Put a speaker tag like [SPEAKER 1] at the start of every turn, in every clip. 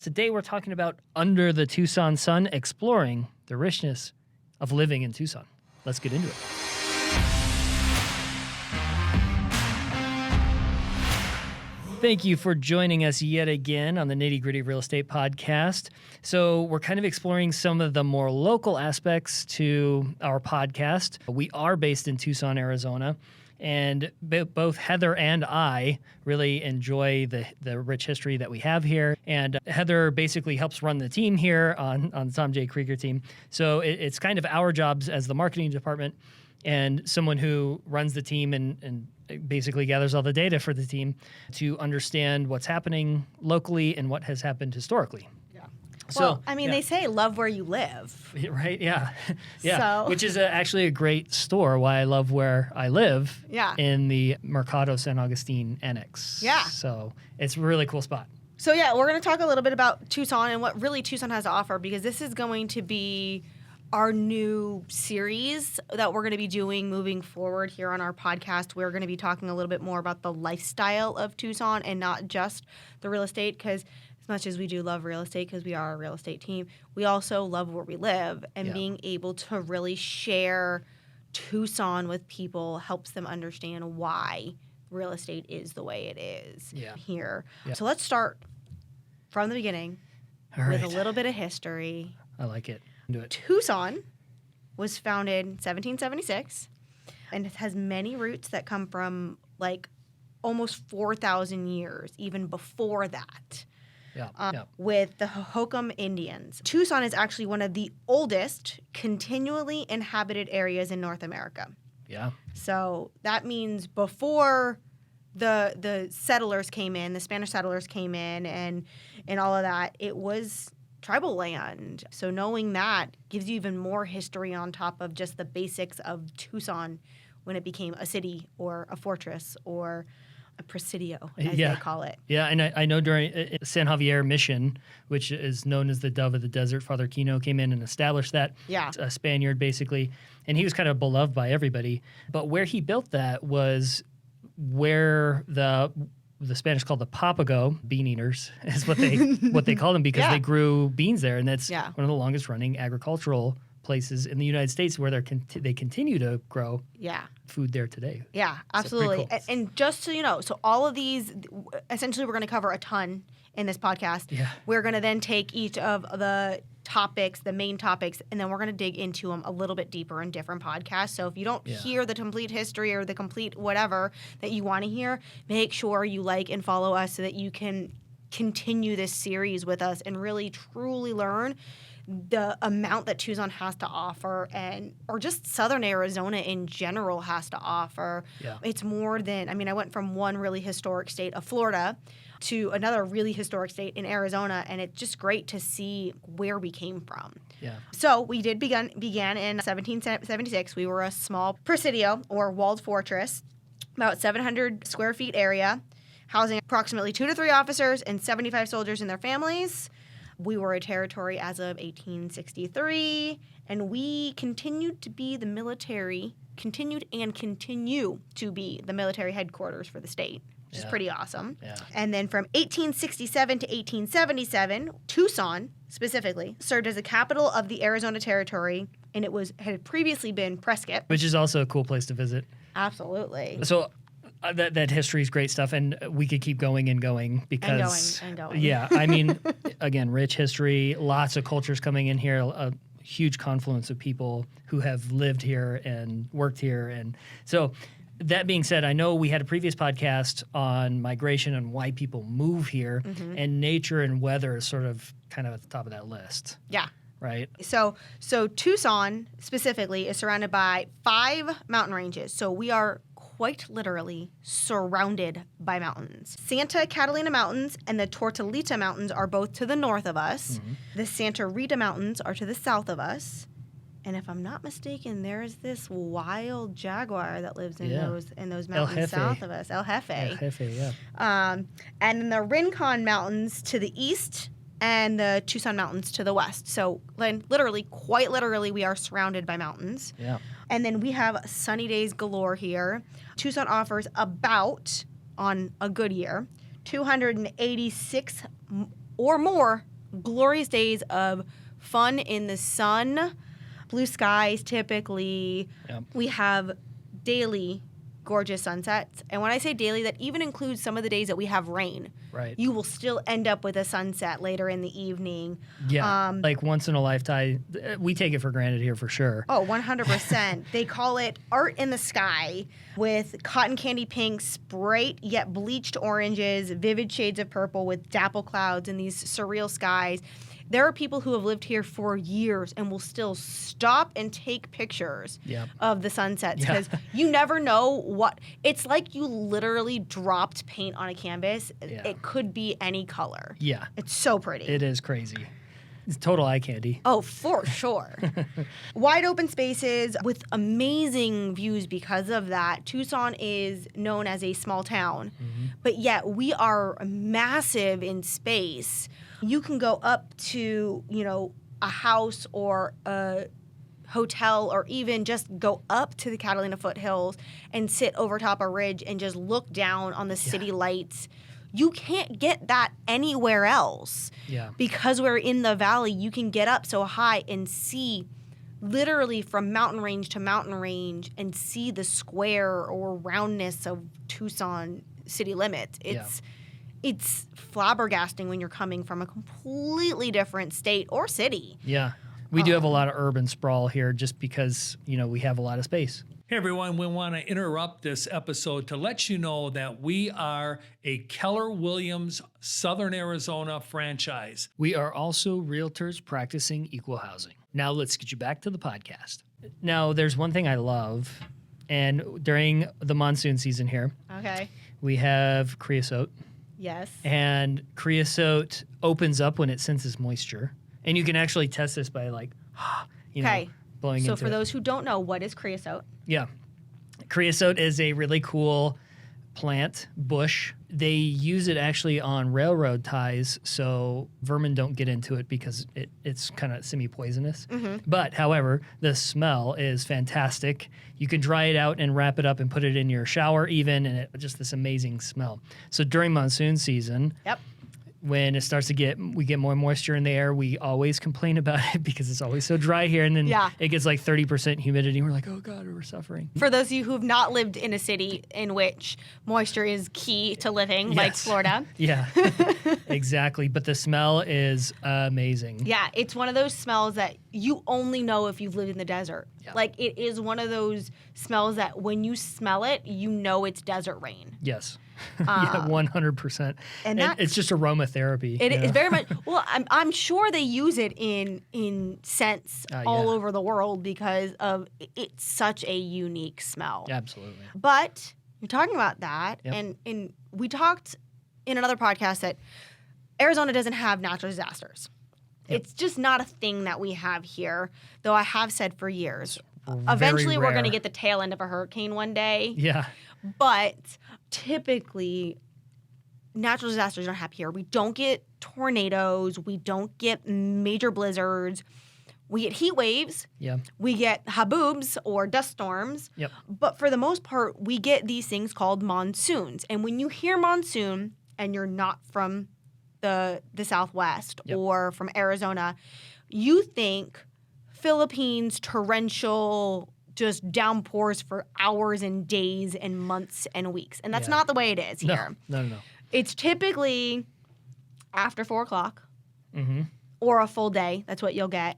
[SPEAKER 1] Today we're talking about Under the Tucson Sun, exploring the richness of living in Tucson. Let's get into it. Thank you for joining us yet again on the Nitty Gritty Real Estate Podcast. So we're kind of exploring some of the more local aspects to our podcast. We are based in Tucson, Arizona. And both Heather and I really enjoy the rich history that we have here. And Heather basically helps run the team here on the Tom J. Krieger team. So it's kind of our jobs as the marketing department and someone who runs the team and basically gathers all the data for the team to understand what's happening locally and what has happened historically.
[SPEAKER 2] Well, they say love where you live.
[SPEAKER 1] Right, yeah. Yeah, so, which is actually a great store, why I love where I live in the Mercado San Agustin Annex.
[SPEAKER 2] Yeah.
[SPEAKER 1] So it's a really cool spot.
[SPEAKER 2] So, we're going to talk a little bit about Tucson and what really Tucson has to offer, because this is going to be our new series that we're going to be doing moving forward here on our podcast. We're going to be talking a little bit more about the lifestyle of Tucson and not just the real estate, because as much as we do love real estate because we are a real estate team, we also love where we live, and being able to really share Tucson with people helps them understand why real estate is the way it is here. Yeah. So let's start from the beginning with a little bit of history.
[SPEAKER 1] I like it. Do it.
[SPEAKER 2] Tucson was founded in 1776, and it has many roots that come from like almost 4,000 years, even before that. With the Hohokam Indians. Tucson is actually one of the oldest continually inhabited areas in North America.
[SPEAKER 1] Yeah.
[SPEAKER 2] So that means before the settlers came in, the Spanish settlers came in and all of that, it was tribal land. So knowing that gives you even more history on top of just the basics of Tucson when it became a city or a fortress or a presidio, as they call it.
[SPEAKER 1] Yeah, and I know during San Javier Mission, which is known as the Dove of the Desert, Father Kino came in and established that.
[SPEAKER 2] Yeah.
[SPEAKER 1] A Spaniard, basically. And he was kind of beloved by everybody. But where he built that was where the Spanish called the Papago, bean eaters, is what they called them, because they grew beans there. And that's one of the longest running agricultural places in the United States where they continue to grow food there today.
[SPEAKER 2] Yeah, absolutely.
[SPEAKER 1] Cool.
[SPEAKER 2] And just so you know, so all of these, essentially we're going to cover a ton in this podcast.
[SPEAKER 1] Yeah.
[SPEAKER 2] We're going to then take each of the topics, the main topics, and then we're going to dig into them a little bit deeper in different podcasts. So if you don't hear the complete history or the complete whatever that you want to hear, make sure you like and follow us so that you can continue this series with us and really truly learn the amount that Tucson has to offer, or just Southern Arizona in general has to offer.
[SPEAKER 1] Yeah.
[SPEAKER 2] It's more than, I went from one really historic state of Florida to another really historic state in Arizona, and it's just great to see where we came from.
[SPEAKER 1] Yeah.
[SPEAKER 2] So we began in 1776. We were a small presidio, or walled fortress, about 700 square feet area, housing approximately 2 to 3 officers and 75 soldiers and their families. We were a territory as of 1863, and we continued to be the military headquarters for the state, which is pretty awesome.
[SPEAKER 1] Yeah.
[SPEAKER 2] And then from 1867 to 1877, Tucson specifically served as the capital of the Arizona Territory, and it had previously been Prescott.
[SPEAKER 1] Which is also a cool place to visit.
[SPEAKER 2] Absolutely.
[SPEAKER 1] So that history is great stuff, and we could keep going and going because
[SPEAKER 2] and going.
[SPEAKER 1] Yeah, again, rich history, lots of cultures coming in here, a huge confluence of people who have lived here and worked here, and so. That being said, I know we had a previous podcast on migration and why people move here, and nature and weather is sort of kind of at the top of that list.
[SPEAKER 2] Yeah.
[SPEAKER 1] Right?
[SPEAKER 2] So Tucson specifically is surrounded by 5 mountain ranges. So we are quite literally surrounded by mountains. Santa Catalina Mountains and the Tortolita Mountains are both to the north of us. The Santa Rita Mountains are to the south of us. And if I'm not mistaken, there is this wild jaguar that lives in those mountains south of us. El Jefe.
[SPEAKER 1] El Jefe, yeah.
[SPEAKER 2] And then the Rincon Mountains to the east and the Tucson Mountains to the west. So literally, quite literally, we are surrounded by mountains.
[SPEAKER 1] Yeah.
[SPEAKER 2] And then we have sunny days galore here. Tucson offers about, on a good year, 286 or more glorious days of fun in the sun, blue skies typically.
[SPEAKER 1] Yep.
[SPEAKER 2] We have daily gorgeous sunsets. And when I say daily, that even includes some of the days that we have rain.
[SPEAKER 1] Right.
[SPEAKER 2] You will still end up with a sunset later in the evening.
[SPEAKER 1] Yeah. Like once in a lifetime. We take it for granted here for sure.
[SPEAKER 2] Oh, 100%. They call it art in the sky with cotton candy pinks, bright yet bleached oranges, vivid shades of purple with dapple clouds and these surreal skies. There are people who have lived here for years and will still stop and take pictures of the sunsets because you never know what. It's like you literally dropped paint on a canvas.
[SPEAKER 1] Yeah.
[SPEAKER 2] It could be any color.
[SPEAKER 1] Yeah.
[SPEAKER 2] It's so pretty.
[SPEAKER 1] It is crazy. It's total eye candy.
[SPEAKER 2] Oh, for sure. Wide open spaces with amazing views because of that. Tucson is known as a small town, but yet we are massive in space. You can go up to, a house or a hotel or even just go up to the Catalina foothills and sit over top a ridge and just look down on the city lights. You can't get that anywhere else.
[SPEAKER 1] Yeah.
[SPEAKER 2] Because we're in the valley, you can get up so high and see literally from mountain range to mountain range and see the square or roundness of Tucson city limits. It's flabbergasting when you're coming from a completely different state or city.
[SPEAKER 1] Yeah. We do have a lot of urban sprawl here just because, we have a lot of space.
[SPEAKER 3] Hey everyone, we want to interrupt this episode to let you know that we are a Keller Williams Southern Arizona franchise.
[SPEAKER 1] We are also realtors practicing equal housing. Now let's get you back to the podcast. Now there's one thing I love, and during the monsoon season here,
[SPEAKER 2] Okay.
[SPEAKER 1] we have creosote.
[SPEAKER 2] Yes.
[SPEAKER 1] And creosote opens up when it senses moisture. And you can actually test this by blowing into it.
[SPEAKER 2] So for those who don't know, what is creosote?
[SPEAKER 1] Yeah. Creosote is a really cool plant, bush. They use it actually on railroad ties so vermin don't get into it because it's kind of semi-poisonous. But, however, the smell is fantastic. You can dry it out and wrap it up and put it in your shower even, and just this amazing smell. So during monsoon season, when it starts to we get more moisture in the air, we always complain about it because it's always so dry here. And then it gets like 30% humidity. We're like, oh God, we're suffering.
[SPEAKER 2] For those of you who have not lived in a city in which moisture is key to living, like Florida.
[SPEAKER 1] Yeah, exactly. But the smell is amazing.
[SPEAKER 2] Yeah, it's one of those smells that you only know if you've lived in the desert.
[SPEAKER 1] Yeah.
[SPEAKER 2] Like it is one of those smells that when you smell it, you know it's desert rain.
[SPEAKER 1] Yes. Yeah, 100%. And it's just aromatherapy.
[SPEAKER 2] It is very much. Well, I'm sure they use it in scents all over the world because of it's such a unique smell.
[SPEAKER 1] Absolutely.
[SPEAKER 2] But you're talking about that, and we talked in another podcast that Arizona doesn't have natural disasters. It's just not a thing that we have here, though I have said for years. Eventually, we're going to get the tail end of a hurricane one day.
[SPEAKER 1] Yeah.
[SPEAKER 2] But typically, natural disasters don't happen here. We don't get tornadoes. We don't get major blizzards. We get heat waves.
[SPEAKER 1] Yeah.
[SPEAKER 2] We get haboobs or dust storms.
[SPEAKER 1] Yep.
[SPEAKER 2] But for the most part, we get these things called monsoons. And when you hear monsoon and you're not from the Southwest or from Arizona, you think Philippines torrential just downpours for hours and days and months and weeks. And that's not the way it is here.
[SPEAKER 1] No.
[SPEAKER 2] It's typically after 4 o'clock or a full day. That's what you'll get.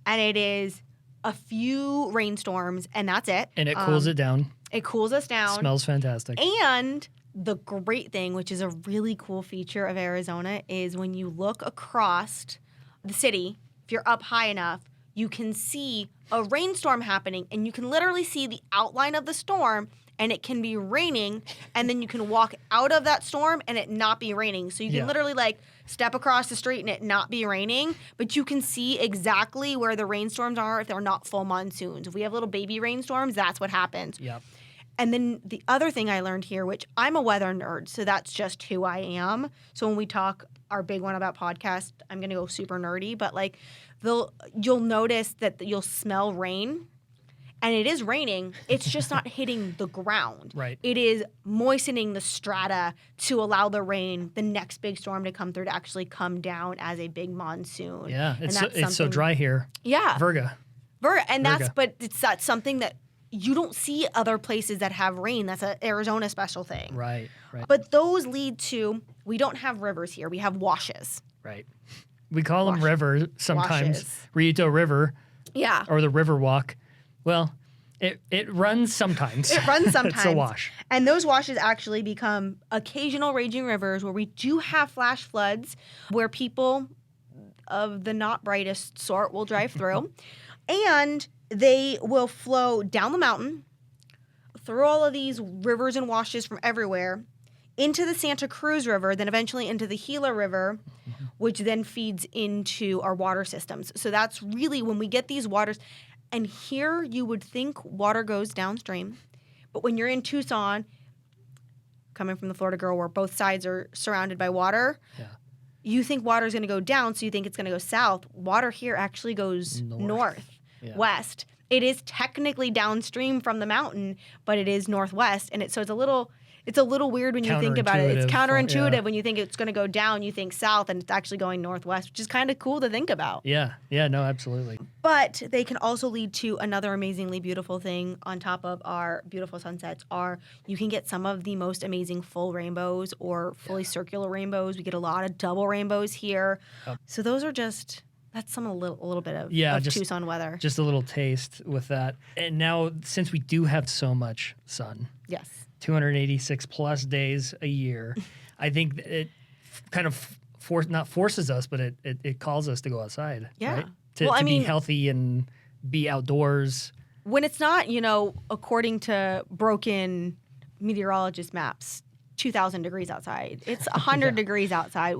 [SPEAKER 2] And it is a few rainstorms, and that's it.
[SPEAKER 1] And it cools it down.
[SPEAKER 2] It cools us down.
[SPEAKER 1] Smells fantastic.
[SPEAKER 2] And the great thing, which is a really cool feature of Arizona, is when you look across the city, if you're up high enough, you can see a rainstorm happening, and you can literally see the outline of the storm, and it can be raining, and then you can walk out of that storm and it not be raining. So you can literally step across the street and it not be raining, but you can see exactly where the rainstorms are if they're not full monsoons. If we have little baby rainstorms, that's what happens.
[SPEAKER 1] Yep.
[SPEAKER 2] And then the other thing I learned here, which I'm a weather nerd, so that's just who I am. So when we talk our big one about podcast, I'm going to go super nerdy, but you'll notice that you'll smell rain and it is raining, it's just not hitting the ground.
[SPEAKER 1] Right.
[SPEAKER 2] It is moistening the strata to allow the rain, the next big storm to come through, to actually come down as a big monsoon.
[SPEAKER 1] Yeah,
[SPEAKER 2] And
[SPEAKER 1] it's so dry here.
[SPEAKER 2] Yeah.
[SPEAKER 1] Virga.
[SPEAKER 2] And
[SPEAKER 1] Virga.
[SPEAKER 2] that's something that you don't see other places that have rain. That's an Arizona special thing.
[SPEAKER 1] Right.
[SPEAKER 2] But those lead to, we don't have rivers here. We have washes.
[SPEAKER 1] Right. We call them river sometimes.
[SPEAKER 2] Washes.
[SPEAKER 1] Rito River.
[SPEAKER 2] Yeah.
[SPEAKER 1] Or the River Walk. Well, it runs sometimes.
[SPEAKER 2] It runs sometimes.
[SPEAKER 1] It's a wash.
[SPEAKER 2] And those washes actually become occasional raging rivers where we do have flash floods where people of the not brightest sort will drive through. And they will flow down the mountain, through all of these rivers and washes from everywhere, into the Santa Cruz River, then eventually into the Gila River, which then feeds into our water systems. So that's really when we get these waters. And here you would think water goes downstream. But when you're in Tucson, coming from the Florida girl where both sides are surrounded by water, you think water is going to go down, so you think it's going to go south. Water here actually goes north, west. It is technically downstream from the mountain, but it is northwest. And so it's a little weird when you think about it. It's counterintuitive when you think it's going to go down. You think south, and it's actually going northwest, which is kind of cool to think about.
[SPEAKER 1] Yeah, no, absolutely.
[SPEAKER 2] But they can also lead to another amazingly beautiful thing on top of our beautiful sunsets are you can get some of the most amazing full rainbows or fully circular rainbows. We get a lot of double rainbows here. So those are that's a little bit of Tucson weather.
[SPEAKER 1] Just a little taste with that. And now, since we do have so much sun.
[SPEAKER 2] Yes.
[SPEAKER 1] 286 plus days a year. I think it kind of not forces us, but it calls us to go outside.
[SPEAKER 2] Yeah.
[SPEAKER 1] Right? To be healthy and be outdoors.
[SPEAKER 2] When it's not, according to broken meteorologist maps, 2,000 degrees outside. It's 100 degrees outside,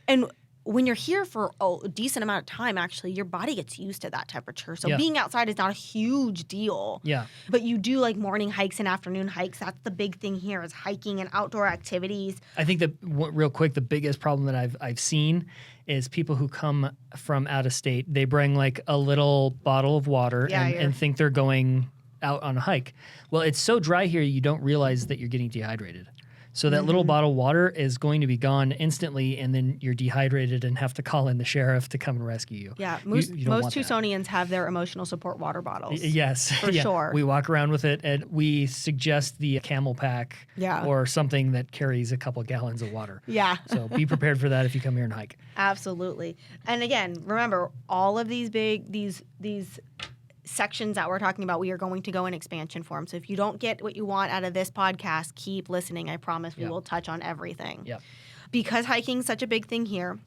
[SPEAKER 2] and when you're here for a decent amount of time, actually, your body gets used to that temperature. So being outside is not a huge deal.
[SPEAKER 1] Yeah.
[SPEAKER 2] But you do like morning hikes and afternoon hikes. That's the big thing here is hiking and outdoor activities.
[SPEAKER 1] I think that real quick, the biggest problem that I've seen is people who come from out of state. They bring like a little bottle of water and think they're going out on a hike. Well, it's so dry here, you don't realize that you're getting dehydrated. So that little bottle of water is going to be gone instantly, and then you're dehydrated and have to call in the sheriff to come and rescue you.
[SPEAKER 2] Yeah, most Tucsonians have their emotional support water bottles.
[SPEAKER 1] Yes.
[SPEAKER 2] For sure.
[SPEAKER 1] We walk around with it, and we suggest the Camel Pack or something that carries a couple gallons of water.
[SPEAKER 2] Yeah.
[SPEAKER 1] So be prepared for that if you come here and hike.
[SPEAKER 2] Absolutely. And again, remember, all of these these sections that we're talking about, we are going to go in expansion form. So if you don't get what you want out of this podcast, keep listening. I promise we will touch on everything.
[SPEAKER 1] Yep.
[SPEAKER 2] Because hiking is such a big thing here,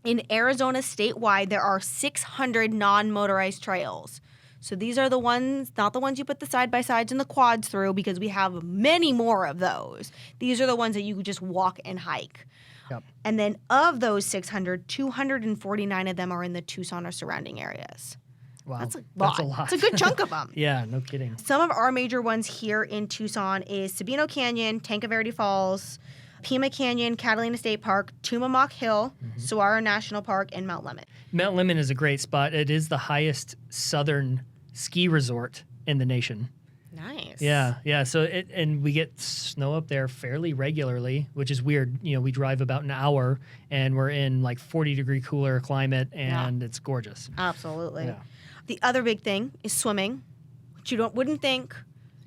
[SPEAKER 2] in Arizona statewide, there are 600 non-motorized trails. So these are the ones, not the ones you put the side-by-sides and the quads through, because we have many more of those. These are the ones that you just walk and hike.
[SPEAKER 1] Yep.
[SPEAKER 2] And then of those 600, 249 of them are in the Tucson or surrounding areas.
[SPEAKER 1] Wow.
[SPEAKER 2] That's a lot. It's a good chunk of them.
[SPEAKER 1] Yeah, no kidding.
[SPEAKER 2] Some of our major ones here in Tucson is Sabino Canyon, Tanque Verde Falls, Pima Canyon, Catalina State Park, Tumamoc Hill, Saguaro National Park, and Mount Lemmon.
[SPEAKER 1] Mount Lemmon is a great spot. It is the highest southern ski resort in the nation.
[SPEAKER 2] Nice.
[SPEAKER 1] Yeah. So and we get snow up there fairly regularly, which is weird. We drive about an hour, and we're in like 40-degree cooler climate, and it's gorgeous.
[SPEAKER 2] Absolutely.
[SPEAKER 1] Yeah.
[SPEAKER 2] The other big thing is swimming, which you wouldn't think,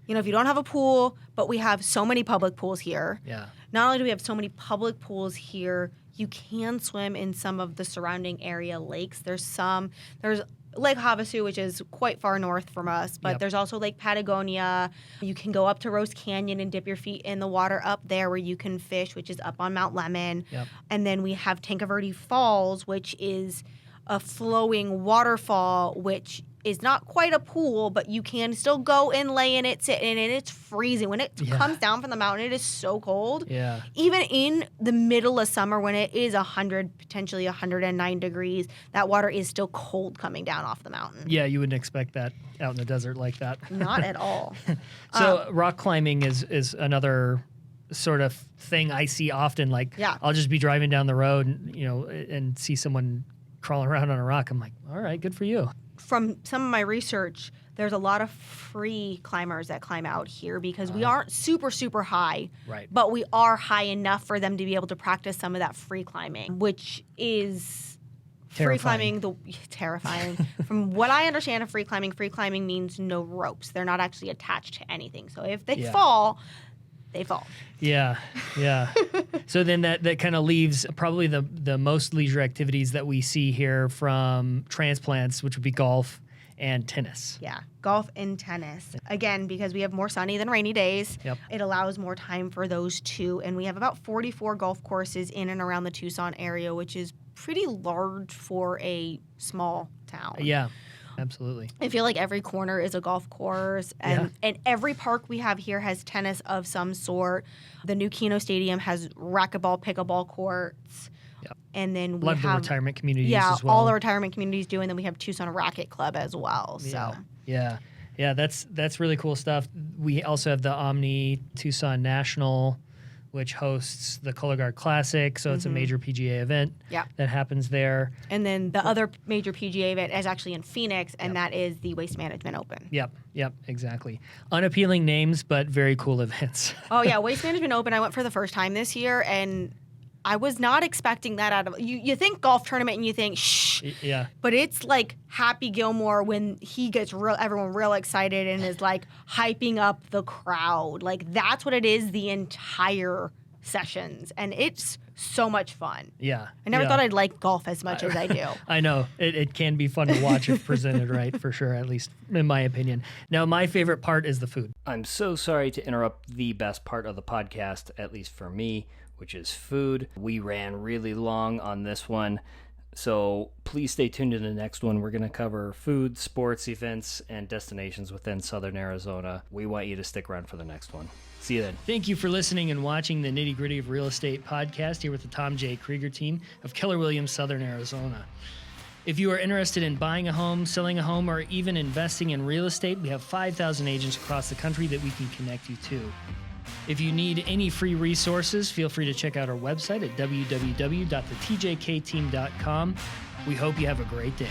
[SPEAKER 2] if you don't have a pool, but we have so many public pools here.
[SPEAKER 1] Yeah.
[SPEAKER 2] Not only do we have so many public pools here, you can swim in some of the surrounding area lakes. There's Lake Havasu, which is quite far north from us, but there's also Lake Patagonia. You can go up to Rose Canyon and dip your feet in the water up there where you can fish, which is up on Mount Lemmon.
[SPEAKER 1] Yep.
[SPEAKER 2] And then we have Tanque Verde Falls, which is a flowing waterfall, which is not quite a pool, but you can still go and lay in it, sit in it. It's freezing. When it comes down from the mountain, it is so cold.
[SPEAKER 1] Yeah.
[SPEAKER 2] Even in the middle of summer when it is 100, potentially 109 degrees, that water is still cold coming down off the mountain.
[SPEAKER 1] Yeah, you wouldn't expect that out in the desert like that.
[SPEAKER 2] Not at all.
[SPEAKER 1] So rock climbing is another sort of thing I see often. Like I'll just be driving down the road and see someone crawling around on a rock. I'm like, all right, good for you.
[SPEAKER 2] from some of my research, there's a lot of free climbers that climb out here because we aren't super, super high.
[SPEAKER 1] Right.
[SPEAKER 2] But we are high enough for them to be able to practice some of that free climbing, which is free
[SPEAKER 1] Terrifying.
[SPEAKER 2] climbing, terrifying. From what I understand of free climbing means no ropes. They're not actually attached to anything. So if they fall, they fall.
[SPEAKER 1] Yeah. So then that kind of leaves probably the most leisure activities that we see here from transplants, which would be golf and tennis.
[SPEAKER 2] Yeah, golf and tennis. Again, because we have more sunny than rainy days,
[SPEAKER 1] Yep.
[SPEAKER 2] it allows more time for those two. And we have about 44 golf courses in and around the Tucson area, which is pretty large for a small town.
[SPEAKER 1] Yeah, absolutely.
[SPEAKER 2] I feel like every corner is a golf course, and every park we have here has tennis of some sort. The new Keno Stadium has racquetball, pickleball courts.
[SPEAKER 1] Yep.
[SPEAKER 2] And then
[SPEAKER 1] A
[SPEAKER 2] we
[SPEAKER 1] lot of
[SPEAKER 2] have
[SPEAKER 1] the retirement communities
[SPEAKER 2] yeah,
[SPEAKER 1] as well.
[SPEAKER 2] all the retirement communities do, and then we have Tucson Racket Club as well. So
[SPEAKER 1] Yeah, that's really cool stuff. We also have the Omni Tucson National, which hosts the Color Guard Classic, so it's a major PGA event that happens there.
[SPEAKER 2] And then the other major PGA event is actually in Phoenix, and that is the Waste Management Open.
[SPEAKER 1] Yep, exactly. Unappealing names, but very cool events.
[SPEAKER 2] Oh yeah, Waste Management Open. I went for the first time this year, and I was not expecting that out of you. You think golf tournament, and you think shh,
[SPEAKER 1] Yeah.
[SPEAKER 2] but it's like Happy Gilmore when he gets everyone real excited and is like hyping up the crowd. Like that's what it is the entire sessions, and it's so much fun.
[SPEAKER 1] Yeah.
[SPEAKER 2] I never thought I'd like golf as much as I do.
[SPEAKER 1] I know. It can be fun to watch if presented right, for sure, at least in my opinion. Now, my favorite part is the food. I'm so sorry to interrupt the best part of the podcast, at least for me, which is food. We ran really long on this one, so please stay tuned to the next one. We're going to cover food, sports events, and destinations within Southern Arizona. We want you to stick around for the next one. See you then. Thank you for listening and watching the Nitty Gritty of Real Estate podcast here with the Tom J. Krieger team of Keller Williams, Southern Arizona. If you are interested in buying a home, selling a home, or even investing in real estate, we have 5,000 agents across the country that we can connect you to. If you need any free resources, feel free to check out our website at www.thetjkteam.com. We hope you have a great day.